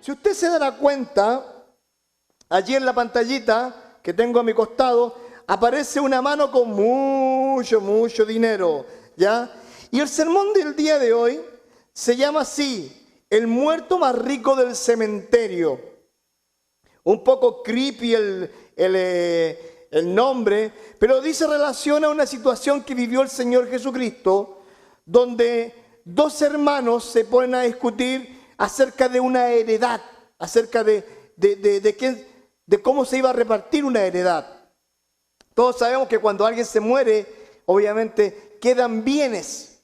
Si usted se dará cuenta, allí en la pantallita que tengo a mi costado, aparece una mano con mucho dinero, ¿ya? Y el sermón del día de hoy se llama así: el muerto más rico del cementerio. Un poco creepy el nombre, pero dice relación a una situación que vivió el Señor Jesucristo, donde dos hermanos se ponen a discutir acerca de una heredad, acerca de cómo se iba a repartir una heredad. Todos sabemos que cuando alguien se muere, obviamente quedan bienes,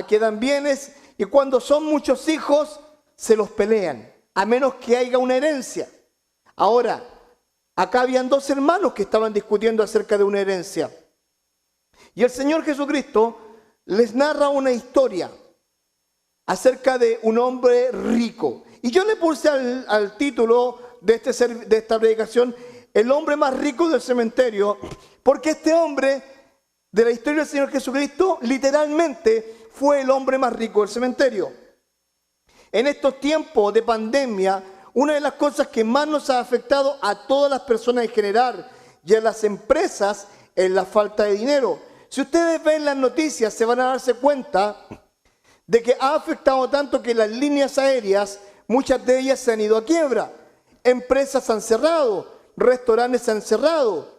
quedan bienes, y cuando son muchos hijos, se los pelean, a menos que haya una herencia. Ahora, acá habían dos hermanos que estaban discutiendo acerca de una herencia. Y el Señor Jesucristo les narra una historia acerca de un hombre rico. Y yo le puse al título de esta predicación, el hombre más rico del cementerio, porque este hombre de la historia del Señor Jesucristo literalmente fue el hombre más rico del cementerio. En estos tiempos de pandemia, una de las cosas que más nos ha afectado a todas las personas en general y a las empresas es la falta de dinero. Si ustedes ven las noticias, se van a darse cuenta de que ha afectado tanto que las líneas aéreas, muchas de ellas se han ido a quiebra. Empresas han cerrado, restaurantes han cerrado,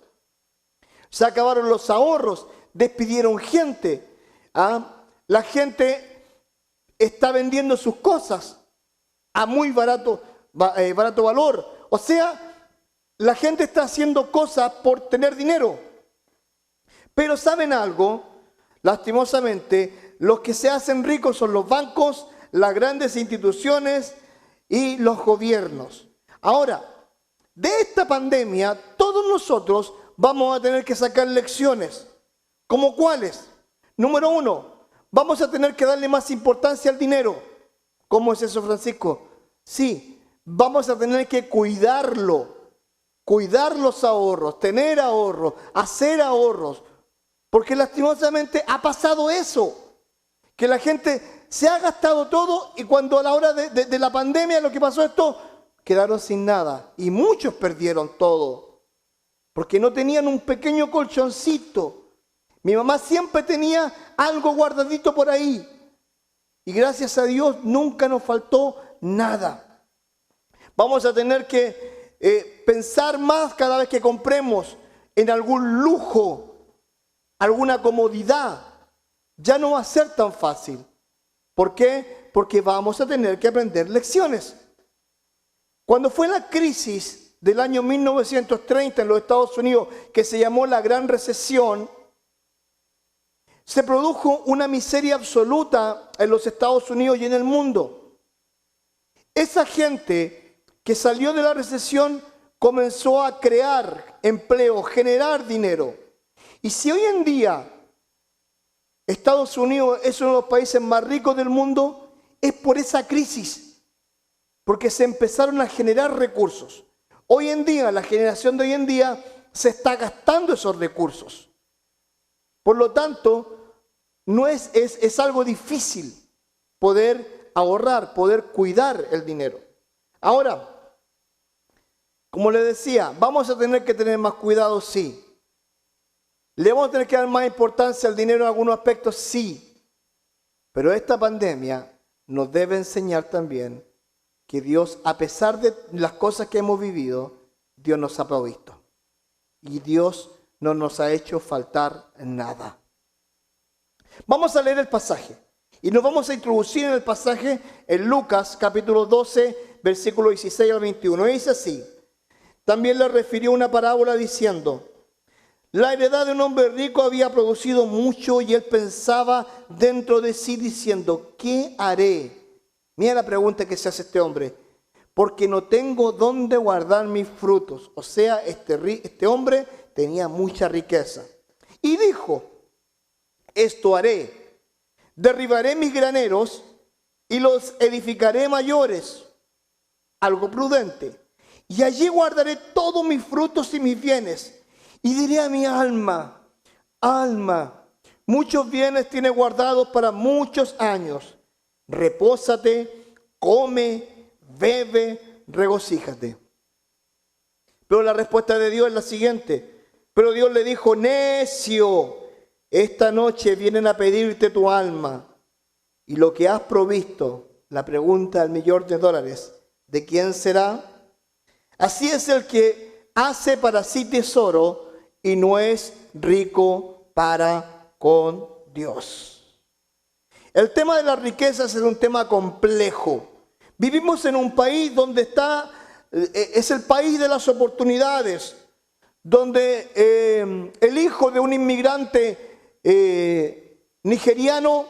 se acabaron los ahorros, despidieron gente. La gente está vendiendo sus cosas a muy barato valor. O sea, la gente está haciendo cosas por tener dinero. Pero ¿saben algo? Lastimosamente, los que se hacen ricos son los bancos, las grandes instituciones y los gobiernos. Ahora, de esta pandemia, todos nosotros vamos a tener que sacar lecciones. ¿Cómo cuáles? Número 1, vamos a tener que darle más importancia al dinero. ¿Cómo es eso, Francisco? Sí, vamos a tener que cuidarlo, cuidar los ahorros, tener ahorros, hacer ahorros. Porque lastimosamente ha pasado eso, que la gente se ha gastado todo y cuando a la hora de la pandemia lo que pasó esto, quedaron sin nada y muchos perdieron todo, porque no tenían un pequeño colchoncito. Mi mamá siempre tenía algo guardadito por ahí y gracias a Dios nunca nos faltó nada. Vamos a tener que pensar más cada vez que compremos en algún lujo, alguna comodidad. Ya no va a ser tan fácil. ¿Por qué? Porque vamos a tener que aprender lecciones. Cuando fue la crisis del año 1930 en los Estados Unidos, que se llamó la Gran Recesión, se produjo una miseria absoluta en los Estados Unidos y en el mundo. Esa gente que salió de la recesión comenzó a crear empleo, generar dinero. Y si hoy en día Estados Unidos es uno de los países más ricos del mundo, es por esa crisis, porque se empezaron a generar recursos. Hoy en día, la generación de hoy en día se está gastando esos recursos. Por lo tanto, no es algo difícil poder ahorrar, poder cuidar el dinero. Ahora, como les decía, vamos a tener que tener más cuidado, sí. ¿Le vamos a tener que dar más importancia al dinero en algunos aspectos? Sí. Pero esta pandemia nos debe enseñar también que Dios, a pesar de las cosas que hemos vivido, Dios nos ha provisto. Y Dios no nos ha hecho faltar nada. Vamos a leer el pasaje. Y nos vamos a introducir en el pasaje en Lucas capítulo 12, versículo 16 al 21. Y dice así: también le refirió una parábola diciendo: la heredad de un hombre rico había producido mucho y él pensaba dentro de sí diciendo: ¿qué haré? Mira la pregunta que se hace este hombre. Porque no tengo dónde guardar mis frutos. O sea, este hombre tenía mucha riqueza. Y dijo: esto haré. Derribaré mis graneros y los edificaré mayores. Algo prudente. Y allí guardaré todos mis frutos y mis bienes. Y diré a mi alma: alma, muchos bienes tienes guardados para muchos años. Repósate, come, bebe, regocíjate. Pero la respuesta de Dios es la siguiente. Pero Dios le dijo, necio, esta noche vienen a pedirte tu alma y lo que has provisto, la pregunta del $1.000.000, ¿de quién será? Así es el que hace para sí tesoro y no es rico para con Dios. El tema de las riquezas es un tema complejo. Vivimos en un país donde es el país de las oportunidades, donde el hijo de un inmigrante nigeriano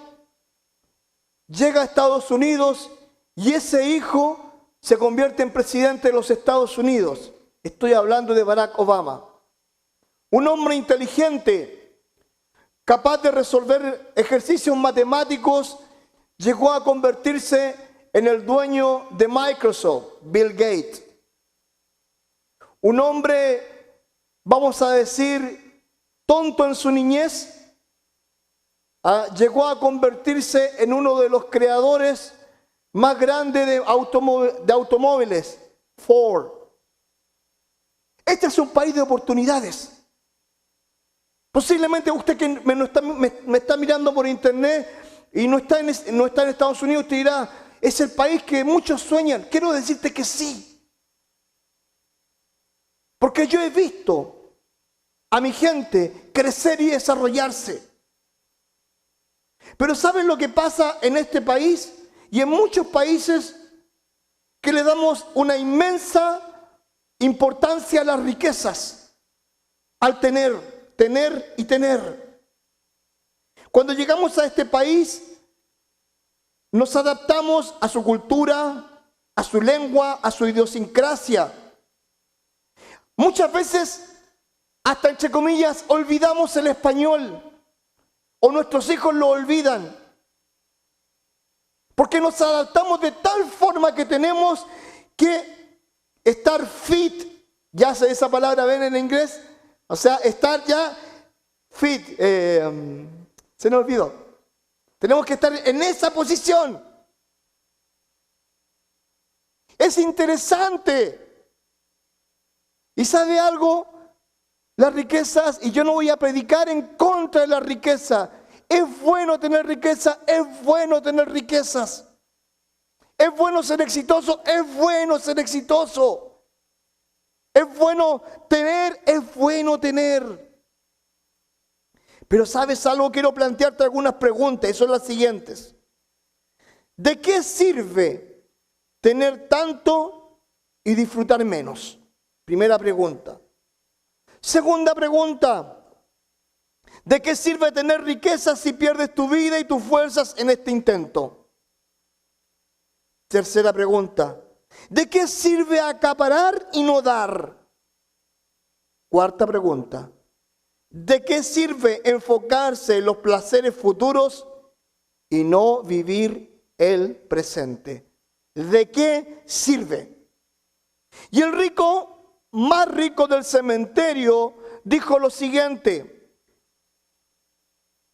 llega a Estados Unidos y ese hijo se convierte en presidente de los Estados Unidos. Estoy hablando de Barack Obama. Un hombre inteligente, capaz de resolver ejercicios matemáticos, llegó a convertirse en el dueño de Microsoft, Bill Gates. Un hombre, vamos a decir, tonto en su niñez, llegó a convertirse en uno de los creadores más grandes de automóviles, Ford. Este es un país de oportunidades. Posiblemente usted que me está mirando por internet y no está en Estados Unidos, te dirá, es el país que muchos sueñan. Quiero decirte que sí. Porque yo he visto a mi gente crecer y desarrollarse. Pero ¿saben lo que pasa en este país y en muchos países? Que le damos una inmensa importancia a las riquezas, al tener y tener. Cuando llegamos a este país, nos adaptamos a su cultura, a su lengua, a su idiosincrasia. Muchas veces, hasta entre comillas, olvidamos el español. O nuestros hijos lo olvidan. Porque nos adaptamos de tal forma que tenemos que estar fit. Ya sé esa palabra, ¿ven en inglés? O sea, estar ya fit. Se me olvidó. Tenemos que estar en esa posición. Es interesante. ¿Y sabe algo? Las riquezas, y yo no voy a predicar en contra de la riqueza. Es bueno tener riqueza, es bueno tener riquezas. Es bueno ser exitoso, es bueno ser exitoso. Es bueno tener, es bueno tener. Pero ¿sabes algo? Quiero plantearte algunas preguntas y son las siguientes. ¿De qué sirve tener tanto y disfrutar menos? Primera pregunta. Segunda pregunta. ¿De qué sirve tener riquezas si pierdes tu vida y tus fuerzas en este intento? Tercera pregunta. ¿De qué sirve acaparar y no dar? Cuarta pregunta. ¿De qué sirve enfocarse en los placeres futuros y no vivir el presente? ¿De qué sirve? Y el rico, más rico del cementerio, dijo lo siguiente.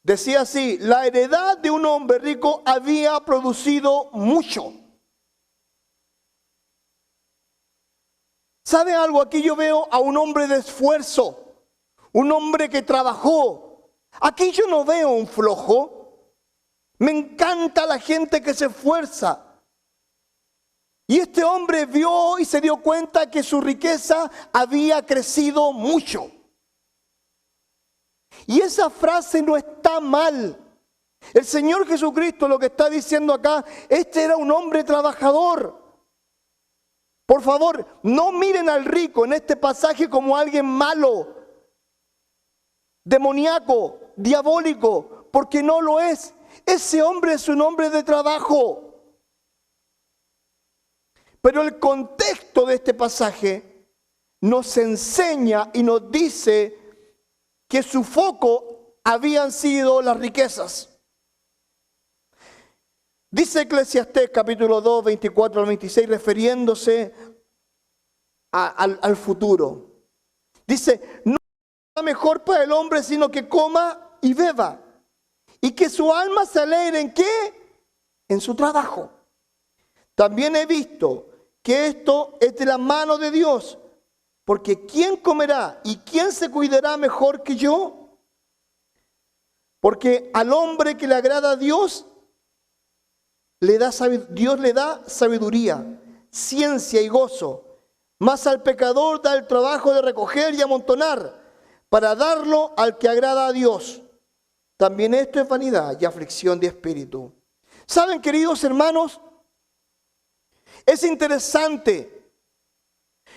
Decía así: la heredad de un hombre rico había producido mucho. ¿Sabe algo? Aquí yo veo a un hombre de esfuerzo, un hombre que trabajó. Aquí yo no veo un flojo. Me encanta la gente que se esfuerza. Y este hombre vio y se dio cuenta que su riqueza había crecido mucho. Y esa frase no está mal. El Señor Jesucristo lo que está diciendo acá, este era un hombre trabajador. Por favor, no miren al rico en este pasaje como alguien malo, demoníaco, diabólico, porque no lo es. Ese hombre es un hombre de trabajo. Pero el contexto de este pasaje nos enseña y nos dice que su foco habían sido las riquezas. Dice Eclesiastés capítulo 2, 24 al 26, refiriéndose al futuro. Dice, no es mejor para el hombre sino que coma y beba, y que su alma se alegre ¿en qué? En su trabajo. También he visto que esto es de la mano de Dios, porque ¿quién comerá y quién se cuidará mejor que yo? Porque al hombre que le agrada a Dios, Dios le da sabiduría, ciencia y gozo. Mas al pecador da el trabajo de recoger y amontonar para darlo al que agrada a Dios. También esto es vanidad y aflicción de espíritu. ¿Saben, queridos hermanos? Es interesante.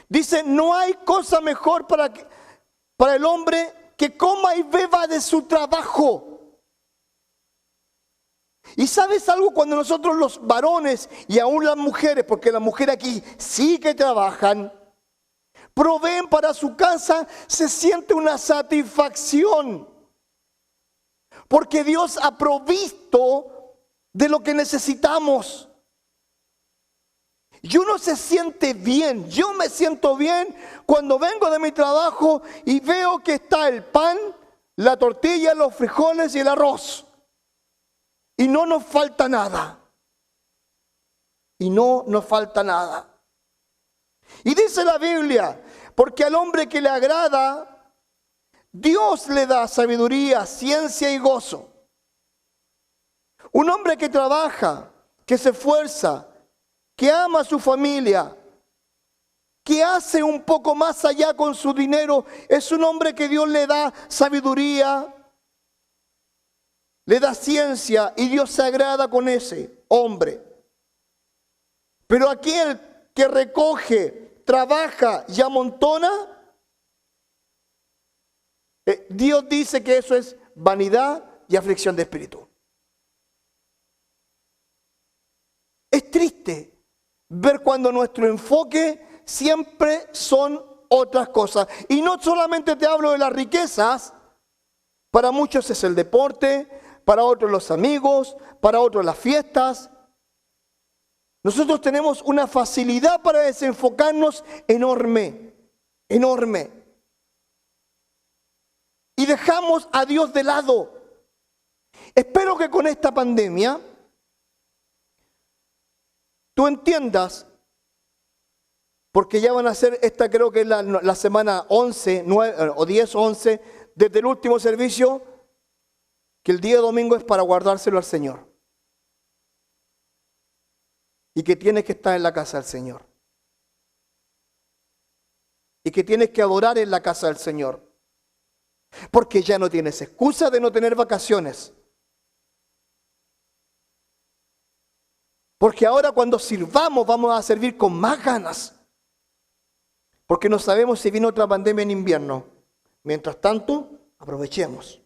Dice, no hay cosa mejor para el hombre que coma y beba de su trabajo. Y ¿sabes algo? Cuando nosotros los varones y aún las mujeres, porque las mujeres aquí sí que trabajan, proveen para su casa, se siente una satisfacción. Porque Dios ha provisto de lo que necesitamos. Y uno se siente bien, yo me siento bien cuando vengo de mi trabajo y veo que está el pan, la tortilla, los frijoles y el arroz. Y no nos falta nada. Y no nos falta nada. Y dice la Biblia, porque al hombre que le agrada, Dios le da sabiduría, ciencia y gozo. Un hombre que trabaja, que se esfuerza, que ama a su familia, que hace un poco más allá con su dinero, es un hombre que Dios le da sabiduría, le da ciencia y Dios se agrada con ese hombre. Pero aquel que recoge, trabaja y amontona, Dios dice que eso es vanidad y aflicción de espíritu. Es triste ver cuando nuestro enfoque siempre son otras cosas. Y no solamente te hablo de las riquezas, para muchos es el deporte, para otros los amigos, para otros las fiestas. Nosotros tenemos una facilidad para desenfocarnos enorme, enorme. Y dejamos a Dios de lado. Espero que con esta pandemia tú entiendas, porque ya van a ser, esta creo que es la semana 11, 9, o 10 o 11, desde el último servicio, que el día domingo es para guardárselo al Señor. Y que tienes que estar en la casa del Señor. Y que tienes que adorar en la casa del Señor. Porque ya no tienes excusa de no tener vacaciones. Porque ahora cuando sirvamos vamos a servir con más ganas. Porque no sabemos si viene otra pandemia en invierno. Mientras tanto, aprovechemos.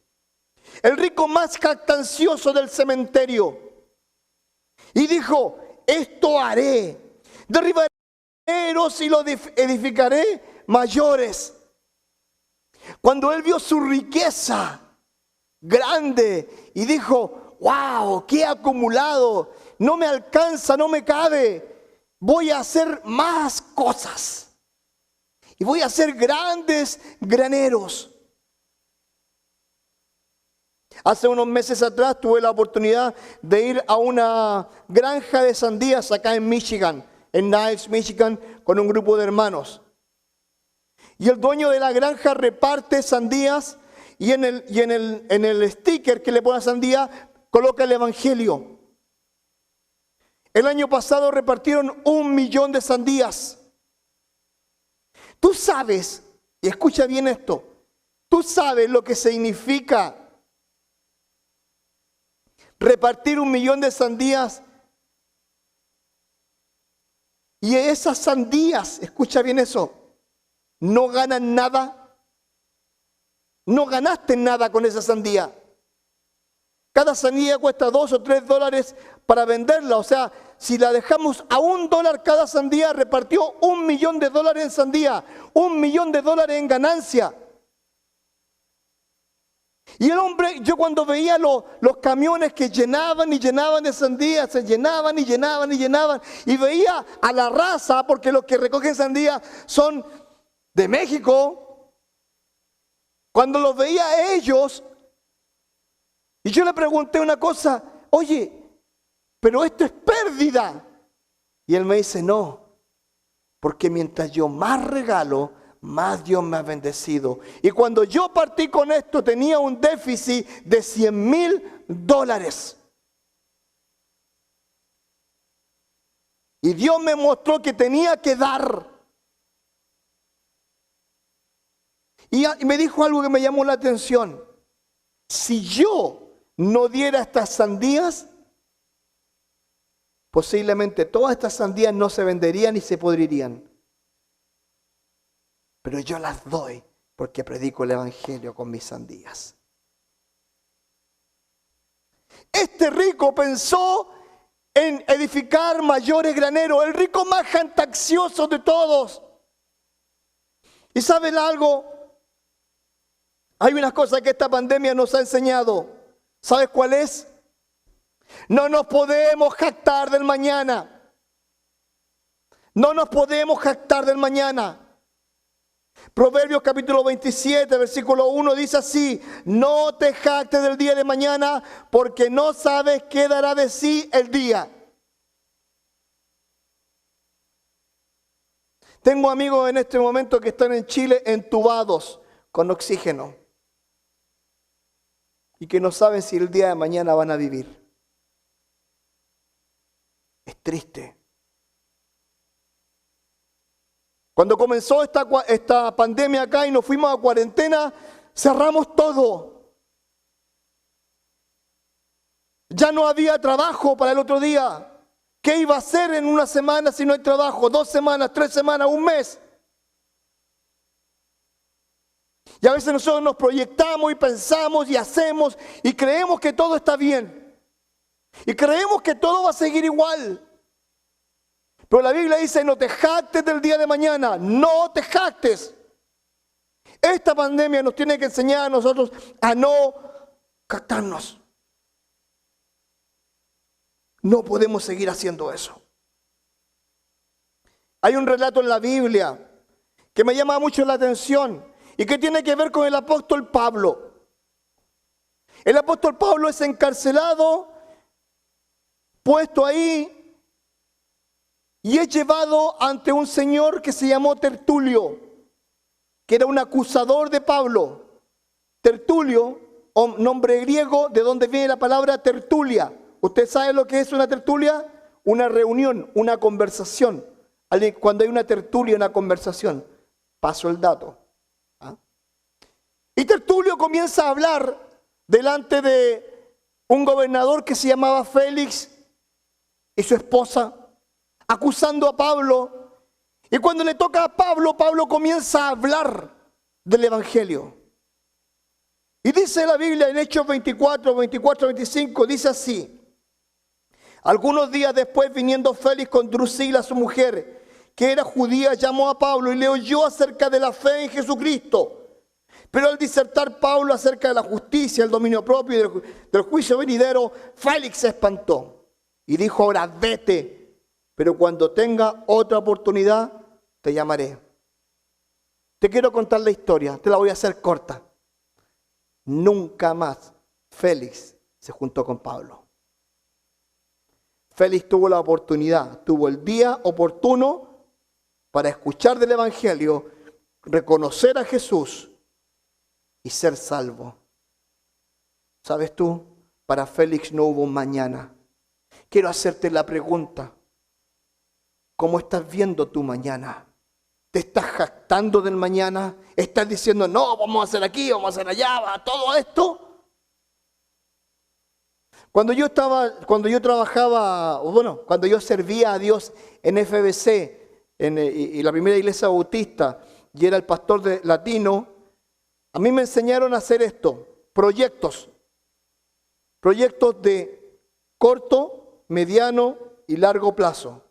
El rico más jactancioso del cementerio. Y dijo, esto haré. Derribaré y los edificaré mayores. Cuando él vio su riqueza grande y dijo, wow, qué acumulado, no me alcanza, no me cabe, voy a hacer más cosas y voy a hacer grandes graneros. Hace unos meses atrás tuve la oportunidad de ir a una granja de sandías acá en Michigan, en Niles, Michigan, con un grupo de hermanos. Y el dueño de la granja reparte sandías y en el sticker que le pone a sandía coloca el evangelio. El año pasado repartieron 1 millón de sandías. Tú sabes, y escucha bien esto, tú sabes lo que significa repartir 1 millón de sandías. Y esas sandías, escucha bien eso, no ganan nada. No ganaste nada con esa sandía. Cada sandía cuesta $2 o $3 para venderla. O sea, si la dejamos a $1 cada sandía, repartió $1 millón en sandía. $1 millón en ganancia. Y el hombre, yo cuando veía los camiones que llenaban y llenaban de sandías, se llenaban y llenaban y llenaban. Y veía a la raza, porque los que recogen sandía son de México. Cuando los veía a ellos, y yo le pregunté una cosa, oye, pero esto es pérdida. Y él me dice, no, Porque mientras yo más regalo, más Dios me ha bendecido. Y cuando yo partí con esto, tenía un déficit de $100,000. Y Dios me mostró que tenía que dar. Y me dijo algo que me llamó la atención. Si yo no diera estas sandías, posiblemente todas estas sandías no se venderían y se podrirían. Pero yo las doy porque predico el evangelio con mis sandías. Este rico pensó en edificar mayores graneros, el rico más jactancioso de todos. ¿Y saben algo? Hay unas cosas que esta pandemia nos ha enseñado. ¿Sabes cuál es? No nos podemos jactar del mañana. No nos podemos jactar del mañana. Proverbios capítulo 27, versículo 1 dice así: no te jactes del día de mañana, porque no sabes qué dará de sí el día. Tengo amigos en este momento que están en Chile entubados con oxígeno y que no saben si el día de mañana van a vivir. Es triste. Cuando comenzó esta pandemia acá y nos fuimos a cuarentena, cerramos todo. Ya no había trabajo para el otro día. ¿Qué iba a hacer en una semana si no hay trabajo? 2 semanas, 3 semanas, un mes. Y a veces nosotros nos proyectamos y pensamos y hacemos y creemos que todo está bien. Y creemos que todo va a seguir igual. Pero la Biblia dice: no te jactes del día de mañana. No te jactes. Esta pandemia nos tiene que enseñar a nosotros a no jactarnos. No podemos seguir haciendo eso. Hay un relato en la Biblia que me llama mucho la atención y que tiene que ver con el apóstol Pablo. El apóstol Pablo es encarcelado, puesto ahí, y es llevado ante un señor que se llamó Tertulio, que era un acusador de Pablo. Tertulio, nombre griego, de donde viene la palabra tertulia. ¿Usted sabe lo que es una tertulia? Una reunión, una conversación. Cuando hay una tertulia, una conversación. Paso el dato. ¿Ah? Y Tertulio comienza a hablar delante de un gobernador que se llamaba Félix y su esposa, acusando a Pablo. Y cuando le toca a Pablo, Pablo comienza a hablar del evangelio. Y dice la Biblia en Hechos 24, 25, dice así: algunos días después, viniendo Félix con Drusila, su mujer, que era judía, llamó a Pablo y le oyó acerca de la fe en Jesucristo. Pero al disertar Pablo acerca de la justicia, el dominio propio y del juicio venidero, Félix se espantó y dijo: ahora vete, pero cuando tenga otra oportunidad te llamaré. Te quiero contar la historia, te la voy a hacer corta. Nunca más Félix se juntó con Pablo. Félix tuvo la oportunidad, tuvo el día oportuno para escuchar del evangelio, reconocer a Jesús y ser salvo. ¿Sabes tú? Para Félix no hubo un mañana. Quiero hacerte la pregunta: ¿cómo estás viendo tu mañana? ¿Te estás jactando del mañana? ¿Estás diciendo, no, vamos a hacer aquí, vamos a hacer allá, todo esto? Cuando yo trabajaba, cuando yo servía a Dios en FBC, y la primera iglesia bautista, y era el pastor latino, a mí me enseñaron a hacer esto: proyectos de corto, mediano y largo plazo.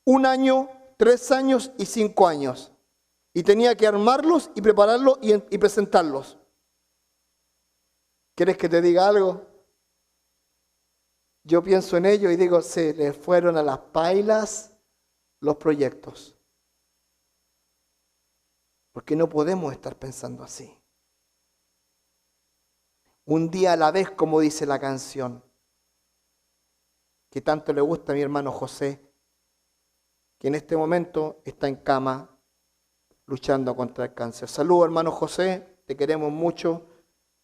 1 año, 3 años y 5 años. Y tenía que armarlos y prepararlos y presentarlos. ¿Quieres que te diga algo? Yo pienso en ello y digo, se le fueron a las pailas los proyectos. Porque no podemos estar pensando así. Un día a la vez, como dice la canción, que tanto le gusta a mi hermano José, que en este momento está en cama luchando contra el cáncer. Saludos, hermano José, te queremos mucho,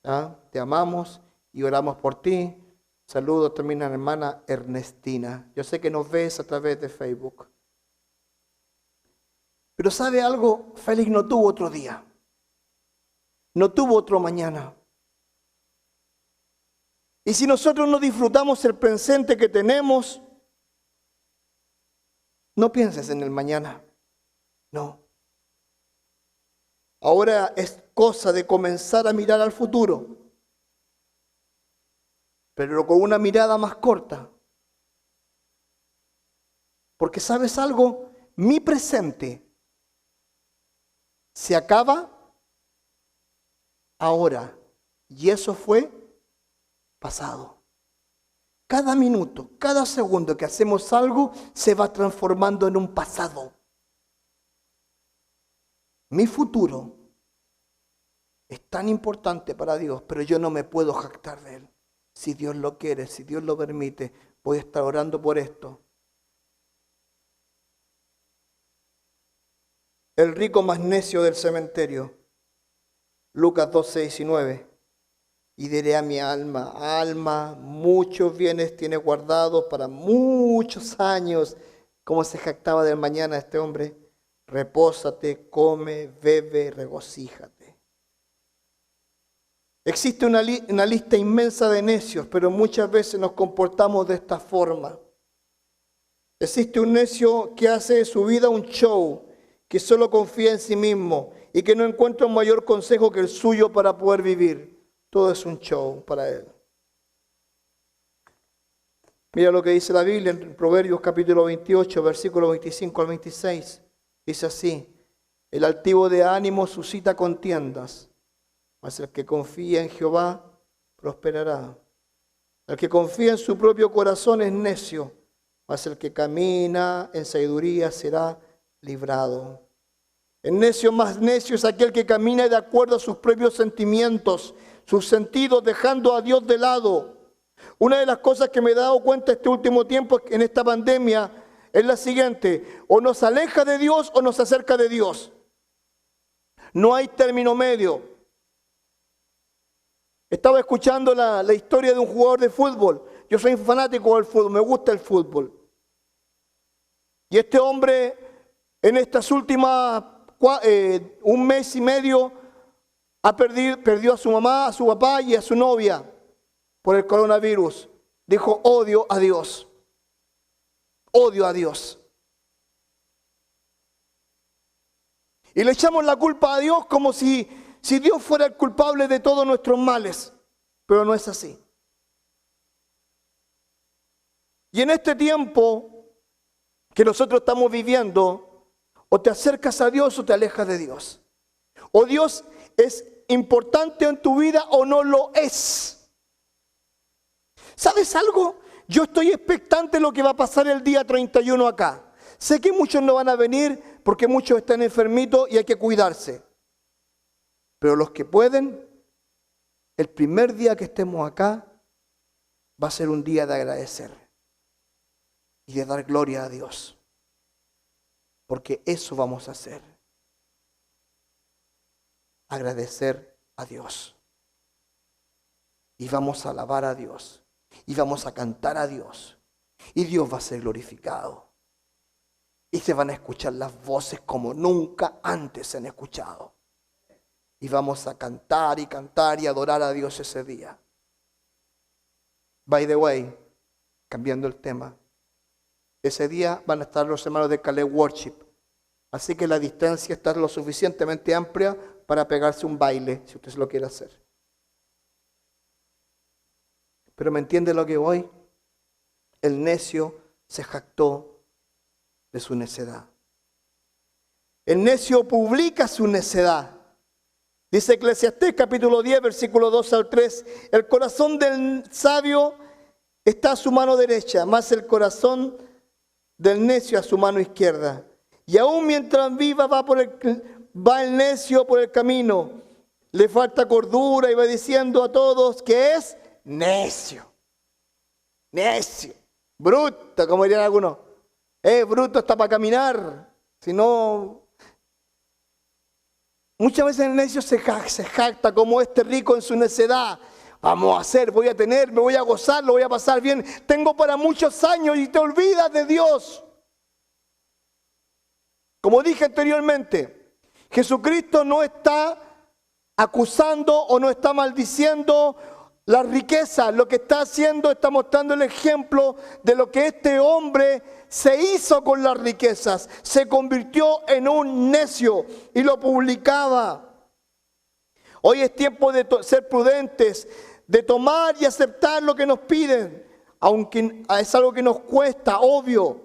te amamos y oramos por ti. Saludos también a la hermana Ernestina. Yo sé que nos ves a través de Facebook. Pero ¿sabe algo? Félix no tuvo otro día. No tuvo otro mañana. Y si nosotros no disfrutamos el presente que tenemos, no pienses en el mañana. No. Ahora es cosa de comenzar a mirar al futuro, pero con una mirada más corta. Porque ¿sabes algo? Mi presente se acaba ahora. Y eso fue pasado. Cada minuto, cada segundo que hacemos algo se va transformando en un pasado. Mi futuro es tan importante para Dios, pero yo no me puedo jactar de él. Si Dios lo quiere, si Dios lo permite, voy a estar orando por esto. El rico más necio del cementerio. Lucas 12:19. Y diré a mi alma, alma, muchos bienes tienes guardados para muchos años. ¿Cómo se jactaba del mañana este hombre? Repósate, come, bebe, regocíjate. Existe una lista inmensa de necios, pero muchas veces nos comportamos de esta forma. Existe un necio que hace de su vida un show, que solo confía en sí mismo y que no encuentra un mayor consejo que el suyo para poder vivir. Todo es un show para él. Mira lo que dice la Biblia en Proverbios capítulo 28, versículos 25 al 26. Dice así: el altivo de ánimo suscita contiendas, mas el que confía en Jehová prosperará. El que confía en su propio corazón es necio, mas el que camina en sabiduría será librado. El necio más necio es aquel que camina de acuerdo a sus propios sentimientos, sus sentidos, dejando a Dios de lado. Una de las cosas que me he dado cuenta este último tiempo en esta pandemia es la siguiente: o nos aleja de Dios o nos acerca de Dios. No hay término medio. Estaba escuchando la historia de un jugador de fútbol. Yo soy fanático del fútbol, me gusta el fútbol. Y este hombre en estas últimas un mes y medio perdió a su mamá, a su papá y a su novia por el coronavirus. Dijo: odio a Dios. Odio a Dios. Y le echamos la culpa a Dios como si Dios fuera el culpable de todos nuestros males. Pero no es así. Y en este tiempo que nosotros estamos viviendo, o te acercas a Dios o te alejas de Dios. O Dios es importante en tu vida o no lo es. ¿Sabes algo? Yo estoy expectante de lo que va a pasar el día 31 acá. Sé que muchos no van a venir porque muchos están enfermitos y hay que cuidarse. Pero los que pueden, el primer día que estemos acá va a ser un día de agradecer y de dar gloria a Dios. Porque eso vamos a hacer. Agradecer a Dios. Y vamos a alabar a Dios. Y vamos a cantar a Dios. Y Dios va a ser glorificado. Y se van a escuchar las voces como nunca antes se han escuchado. Y vamos a cantar y adorar a Dios ese día. By the way, cambiando el tema, ese día van a estar los hermanos de Caleb Worship. Así que la distancia está lo suficientemente amplia para pegarse un baile, si usted se lo quiere hacer. Pero ¿me entiende lo que voy? El necio se jactó de su necedad. El necio publica su necedad. Dice Eclesiastés capítulo 10, versículo 2 al 3. El corazón del sabio está a su mano derecha, más el corazón del necio a su mano izquierda. Y aún mientras viva va el necio por el camino. Le falta cordura y va diciendo a todos que es necio. Necio. Bruto, como dirían algunos. bruto está para caminar. Si no... Muchas veces el necio se jacta como este rico en su necedad. Vamos a hacer, voy a tener, me voy a gozar, lo voy a pasar bien. Tengo para muchos años y te olvidas de Dios. Como dije anteriormente, Jesucristo no está acusando o no está maldiciendo la riqueza. Lo que está haciendo, está mostrando el ejemplo de lo que este hombre se hizo con las riquezas. Se convirtió en un necio y lo publicaba. Hoy es tiempo de ser prudentes, de tomar y aceptar lo que nos piden, aunque es algo que nos cuesta, obvio.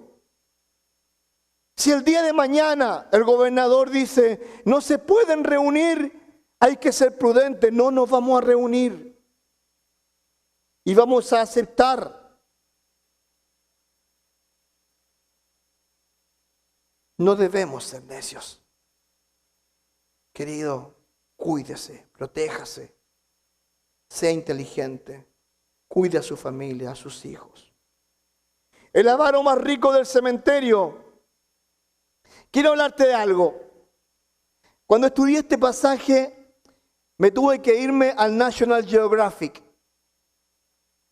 Si el día de mañana el gobernador dice, no se pueden reunir, hay que ser prudentes, no nos vamos a reunir. Y vamos a aceptar. No debemos ser necios. Querido, cuídese, protéjase, sea inteligente, cuide a su familia, a sus hijos. El avaro más rico del cementerio. Quiero hablarte de algo. Cuando estudié este pasaje, me tuve que irme al National Geographic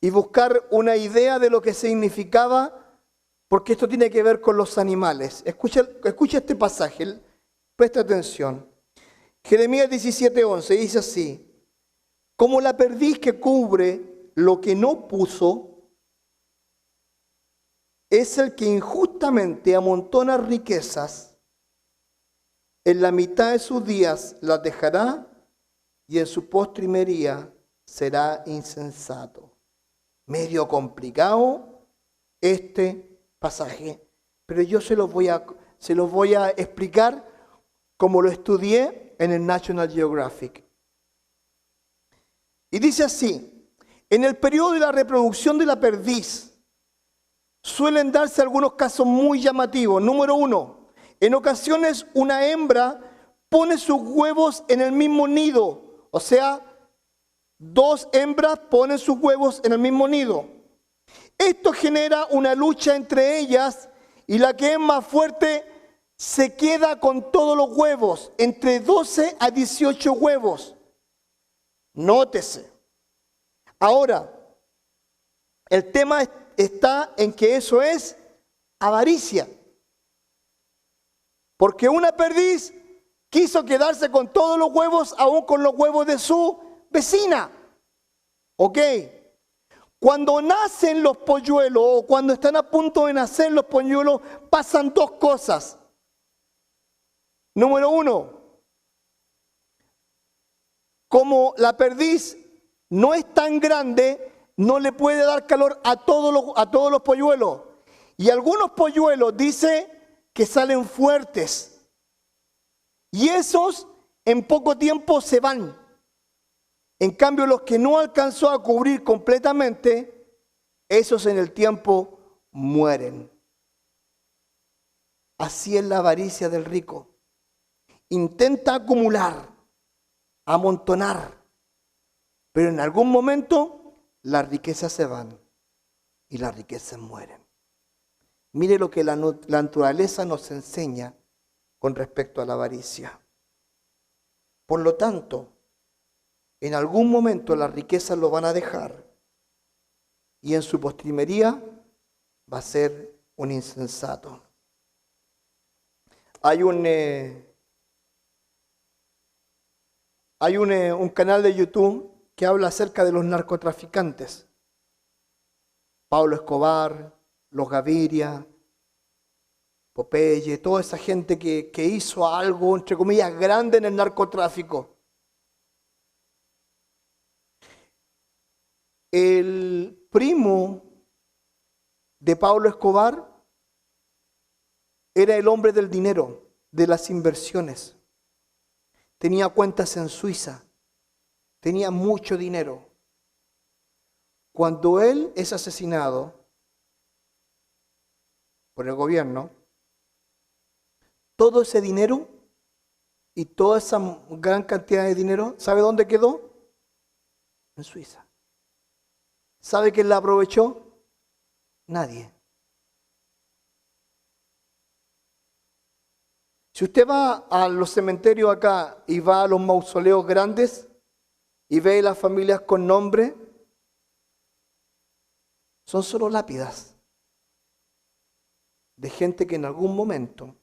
y buscar una idea de lo que significaba, porque esto tiene que ver con los animales. Escucha este pasaje, presta atención. Jeremías 17:11 dice así: como la perdiz que cubre lo que no puso, es el que injustamente amontona riquezas, en la mitad de sus días las dejará y en su postrimería será insensato. Medio complicado este pasaje, pero yo se los voy a explicar como lo estudié en el National Geographic. Y dice así: en el periodo de la reproducción de la perdiz suelen darse algunos casos muy llamativos. Número 1, en ocasiones una hembra pone sus huevos en el mismo nido, o sea, 2 hembras ponen sus huevos en el mismo nido. Esto genera una lucha entre ellas y la que es más fuerte se queda con todos los huevos, entre 12 a 18 huevos. Nótese. Ahora, el tema está en que eso es avaricia. Porque una perdiz quiso quedarse con todos los huevos, aún con los huevos de su vecina. ¿Ok? Cuando nacen los polluelos o cuando están a punto de nacer los polluelos, pasan 2 cosas. Número 1, como la perdiz no es tan grande, no le puede dar calor a todos los polluelos. Y algunos polluelos dice que salen fuertes. Y esos en poco tiempo se van. En cambio, los que no alcanzó a cubrir completamente, esos en el tiempo mueren. Así es la avaricia del rico. Intenta acumular, amontonar, pero en algún momento las riquezas se van y las riquezas mueren. Mire lo que la naturaleza nos enseña con respecto a la avaricia. Por lo tanto, en algún momento las riquezas lo van a dejar y en su postrimería va a ser un insensato. Hay un canal de YouTube que habla acerca de los narcotraficantes. Pablo Escobar, los Gaviria, Popeye, toda esa gente que hizo algo, entre comillas, grande en el narcotráfico. El primo de Pablo Escobar era el hombre del dinero, de las inversiones. Tenía cuentas en Suiza, tenía mucho dinero. Cuando él es asesinado por el gobierno, todo ese dinero y toda esa gran cantidad de dinero, ¿sabe dónde quedó? En Suiza. ¿Sabe quién la aprovechó? Nadie. Si usted va a los cementerios acá y va a los mausoleos grandes y ve las familias con nombre, son solo lápidas de gente que en algún momento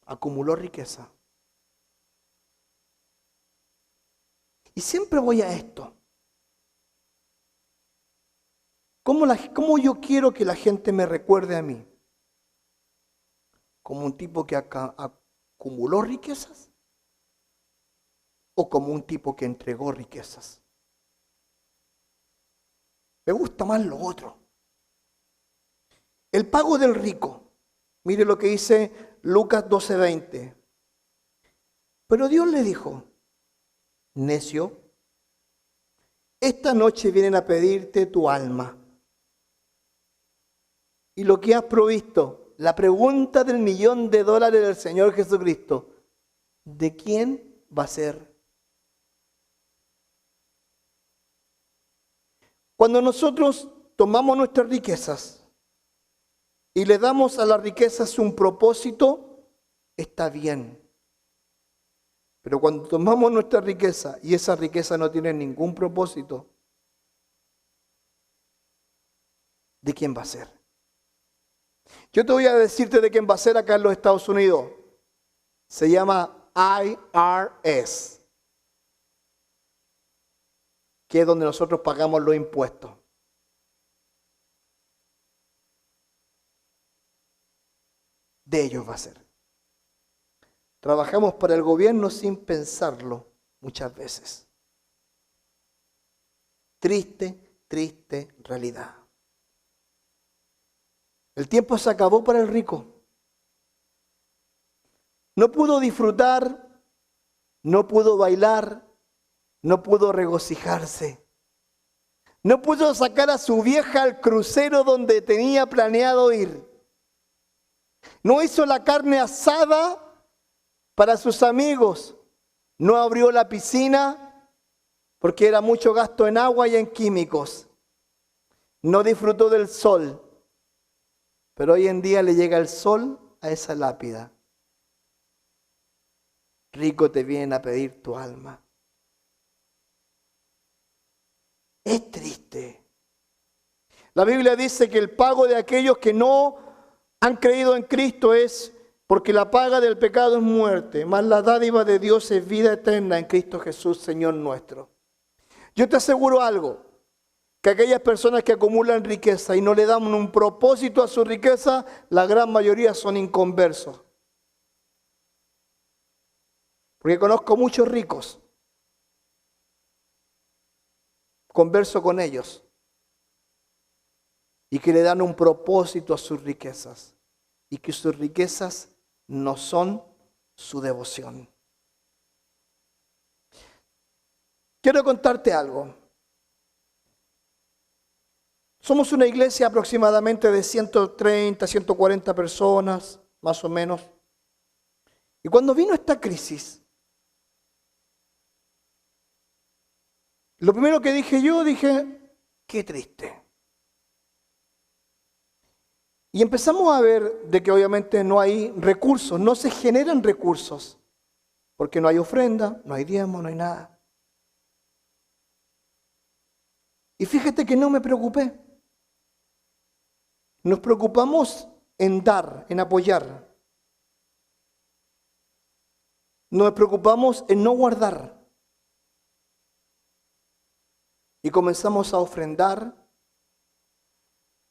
acumuló riqueza. Y siempre voy a esto. ¿Cómo yo quiero que la gente me recuerde a mí? ¿Como un tipo que acumuló riquezas? ¿O como un tipo que entregó riquezas? Me gusta más lo otro. El pago del rico. Mire lo que dice Lucas 12:20. Pero Dios le dijo: necio, esta noche vienen a pedirte tu alma. Y lo que has provisto, la pregunta del $1.000.000 del Señor Jesucristo, ¿de quién va a ser? Cuando nosotros tomamos nuestras riquezas y le damos a las riquezas un propósito, está bien. Pero cuando tomamos nuestra riqueza y esa riqueza no tiene ningún propósito, ¿de quién va a ser? Yo te voy a decirte de quién va a ser acá en los Estados Unidos. Se llama IRS, que es donde nosotros pagamos los impuestos. De ellos va a ser. Trabajamos para el gobierno sin pensarlo muchas veces. Triste, triste realidad. El tiempo se acabó para el rico. No pudo disfrutar, no pudo bailar, no pudo regocijarse. No pudo sacar a su vieja al crucero donde tenía planeado ir. No hizo la carne asada para sus amigos. No abrió la piscina porque era mucho gasto en agua y en químicos. No disfrutó del sol. Pero hoy en día le llega el sol a esa lápida. Rico, te vienen a pedir tu alma. Es triste. La Biblia dice que el pago de aquellos que no han creído en Cristo es porque la paga del pecado es muerte, mas la dádiva de Dios es vida eterna en Cristo Jesús, Señor nuestro. Yo te aseguro algo, que aquellas personas que acumulan riqueza y no le dan un propósito a su riqueza, la gran mayoría son inconversos. Porque conozco muchos ricos. Converso con ellos. Y que le dan un propósito a sus riquezas. Y que sus riquezas no son su devoción. Quiero contarte algo. Somos una iglesia aproximadamente de 130, 140 personas, más o menos. Y cuando vino esta crisis, lo primero que dije, qué triste. Y empezamos a ver de que obviamente no hay recursos, no se generan recursos, porque no hay ofrenda, no hay diezmo, no hay nada. Y fíjate que no me preocupé. Nos preocupamos en dar, en apoyar. Nos preocupamos en no guardar. Y comenzamos a ofrendar.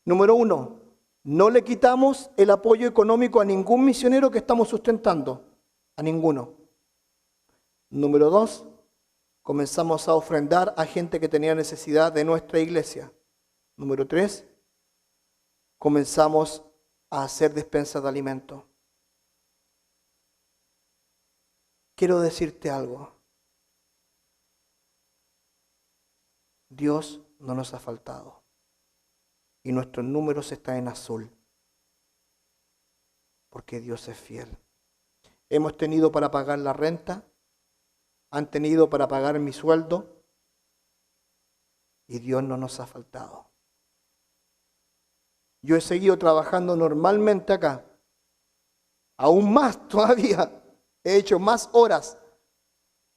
Número 1, no le quitamos el apoyo económico a ningún misionero que estamos sustentando. A ninguno. Número 2, comenzamos a ofrendar a gente que tenía necesidad de nuestra iglesia. Número 3, comenzamos a hacer despensas de alimento. Quiero decirte algo. Dios no nos ha faltado. Y nuestros números están en azul. Porque Dios es fiel. Hemos tenido para pagar la renta. Han tenido para pagar mi sueldo. Y Dios no nos ha faltado. Yo he seguido trabajando normalmente acá. Aún más todavía. He hecho más horas.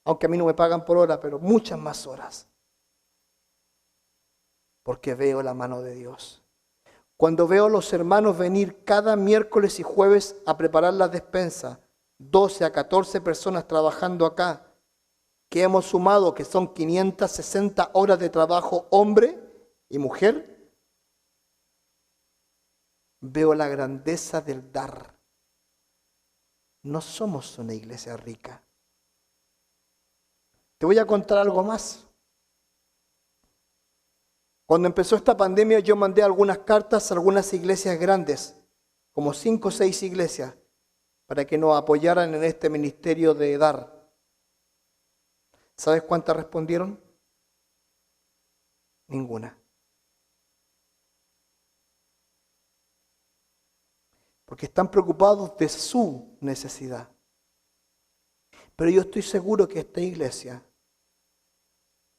Aunque a mí no me pagan por hora, pero muchas más horas. Porque veo la mano de Dios. Cuando veo a los hermanos venir cada miércoles y jueves a preparar las despensas, 12 a 14 personas trabajando acá, que hemos sumado que son 560 horas de trabajo hombre y mujer, veo la grandeza del dar. No somos una iglesia rica. Te voy a contar algo más. Cuando empezó esta pandemia yo mandé algunas cartas a algunas iglesias grandes, como 5 o 6 iglesias, para que nos apoyaran en este ministerio de dar. ¿Sabes cuántas respondieron? Ninguna. Porque están preocupados de su necesidad. Pero yo estoy seguro que esta iglesia,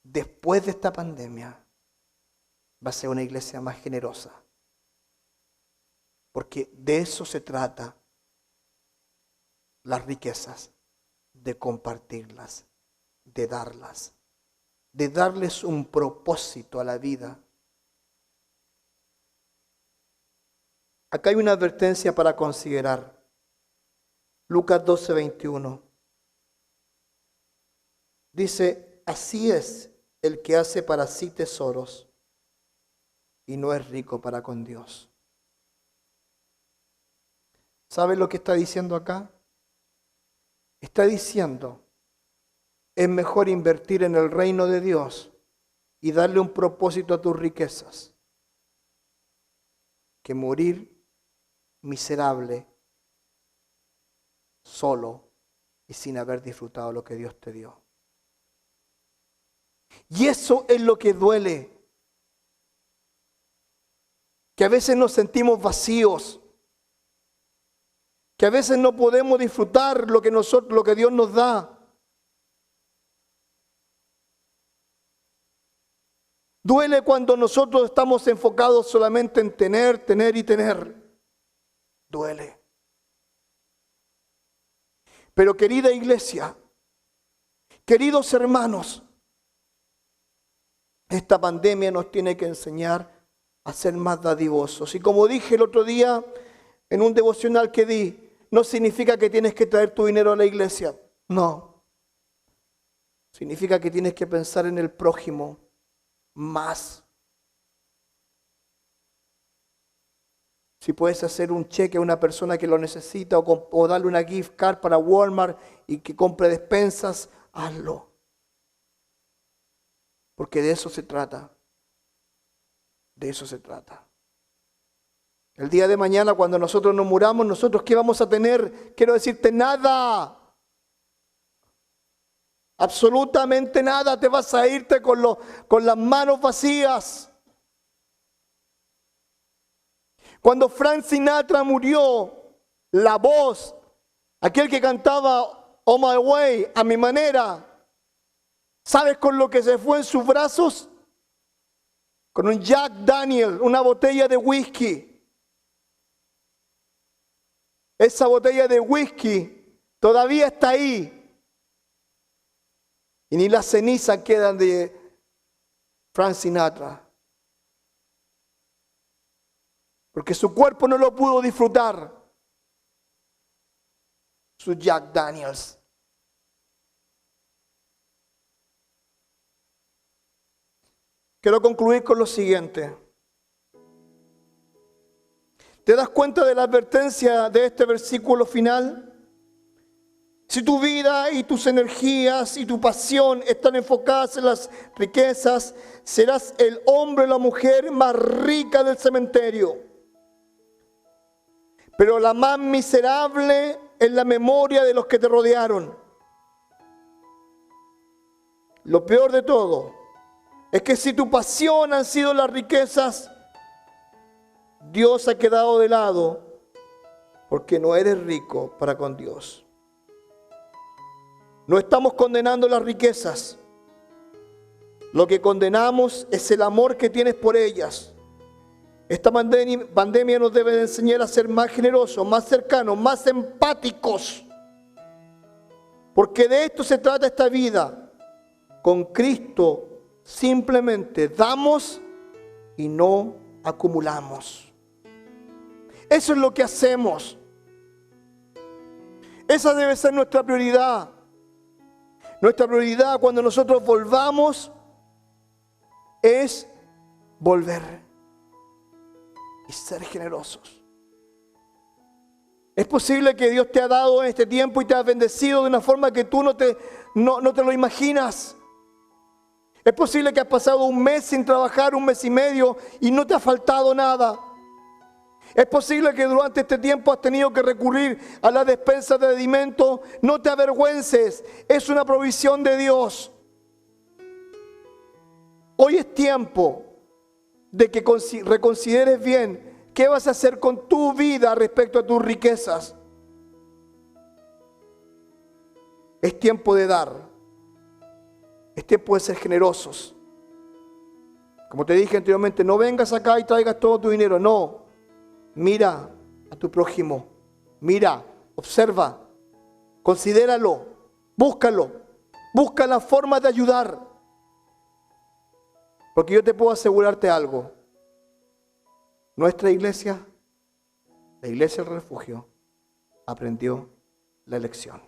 después de esta pandemia, va a ser una iglesia más generosa. Porque de eso se trata las riquezas, de compartirlas, de darles un propósito a la vida. Acá hay una advertencia para considerar. Lucas 12:21. Dice, así es el que hace para sí tesoros y no es rico para con Dios. ¿Sabes lo que está diciendo acá? Está diciendo, es mejor invertir en el reino de Dios y darle un propósito a tus riquezas que morir miserable, solo y sin haber disfrutado lo que Dios te dio. Y eso es lo que duele. Que a veces nos sentimos vacíos. Que a veces no podemos disfrutar lo que Dios nos da. Duele cuando nosotros estamos enfocados solamente en tener, tener y tener. Duele. Pero querida iglesia, queridos hermanos, esta pandemia nos tiene que enseñar a ser más dadivosos. Y como dije el otro día en un devocional que di, no significa que tienes que traer tu dinero a la iglesia. No. Significa que tienes que pensar en el prójimo más. Si puedes hacer un cheque a una persona que lo necesita o darle una gift card para Walmart y que compre despensas, hazlo. Porque de eso se trata. De eso se trata. El día de mañana, cuando nosotros nos muramos, ¿nosotros qué vamos a tener? Quiero decirte, nada. Absolutamente nada. Te vas a irte con las manos vacías. Cuando Frank Sinatra murió, la voz, aquel que cantaba Oh My Way, a mi manera, ¿sabes con lo que se fue en sus brazos? Con un Jack Daniel, una botella de whisky. Esa botella de whisky todavía está ahí. Y ni las cenizas quedan de Frank Sinatra. Porque su cuerpo no lo pudo disfrutar. Su Jack Daniels. Quiero concluir con lo siguiente. ¿Te das cuenta de la advertencia de este versículo final? Si tu vida y tus energías y tu pasión están enfocadas en las riquezas, serás el hombre o la mujer más rica del cementerio. Pero la más miserable es la memoria de los que te rodearon. Lo peor de todo es que si tu pasión han sido las riquezas, Dios ha quedado de lado porque no eres rico para con Dios. No estamos condenando las riquezas. Lo que condenamos es el amor que tienes por ellas. Esta pandemia nos debe de enseñar a ser más generosos, más cercanos, más empáticos. Porque de esto se trata esta vida. Con Cristo simplemente damos y no acumulamos. Eso es lo que hacemos. Esa debe ser nuestra prioridad. Nuestra prioridad cuando nosotros volvamos es volver y ser generosos. Es posible que Dios te ha dado en este tiempo y te ha bendecido de una forma que tú no te lo imaginas. Es posible que has pasado un mes sin trabajar, un mes y medio, y no te ha faltado nada. Es posible que durante este tiempo has tenido que recurrir a la despensa de alimentos. No te avergüences, es una provisión de Dios. Hoy es tiempo de que reconsideres bien qué vas a hacer con tu vida respecto a tus riquezas. Es tiempo de dar. Es tiempo de ser generosos. Como te dije anteriormente, no vengas acá y traigas todo tu dinero, no. Mira a tu prójimo, mira, observa, considéralo, búscalo, busca la forma de ayudar. Porque yo te puedo asegurarte algo. Nuestra iglesia, la iglesia del refugio, aprendió la lección.